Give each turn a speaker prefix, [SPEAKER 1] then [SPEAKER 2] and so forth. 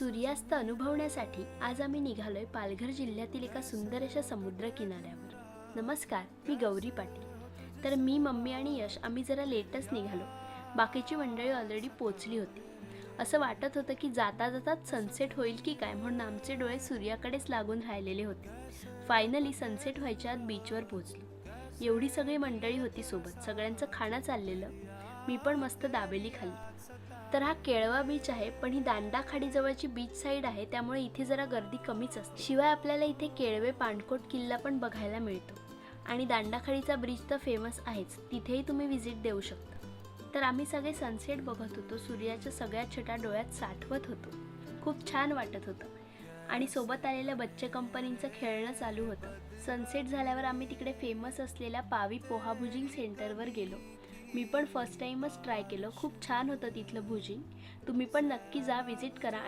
[SPEAKER 1] सूर्यास्त अनुभवण्यासाठी आज आम्ही निघालोय पालघर जिल्ह्यातील एका सुंदर अशा समुद्र किनाऱ्यावर। नमस्कार, मी गौरी पाटील। तर मी, मम्मी आणि यश आम्ही जरा लेटच निघालो। बाकीची मंडळी ऑलरेडी पोचली होती। असं वाटत होतं की जाता जाताच सनसेट होईल की काय, म्हणून आमचे डोळे सूर्याकडेच लागून राहिलेले होते। फायनली सनसेट व्हायच्या आत बीचवर पोहोचलो। एवढी सगळी मंडळी होती सोबत, सगळ्यांचं खाणं चाललेलं। मी पण मस्त दाबेली खाल्ली। तर हा केळवा बीच आहे, पण ही दांडा खाडी जवळची बीच साईड आहे, त्यामुळे इथे जरा गर्दी कमीच असते। शिवाय आपल्याला इथे केळवे पाणकोट किल्ला पण बघायला मिळतो आणि दांडाखाडीचा ब्रिज तर फेमस आहेच, तिथेही तुम्ही व्हिजिट देऊ शकता। तर आम्ही सगळे सनसेट बघत होतो, सूर्याच्या सगळ्या छटा डोळ्यात साठवत होतो। खूप छान वाटत होतं आणि सोबत आलेल्या बच्चे कंपनीचं खेळणं चालू होतं। सनसेट झाल्यावर आम्ही तिकडे फेमस असलेल्या पावी पोहा भुजिंग सेंटरवर गेलो। मी पण फर्स्ट टाइमच ट्राय केलं, खूप छान होतं तिथलं भुजिंग। तुम्ही पण नक्की जा, विजिट करा।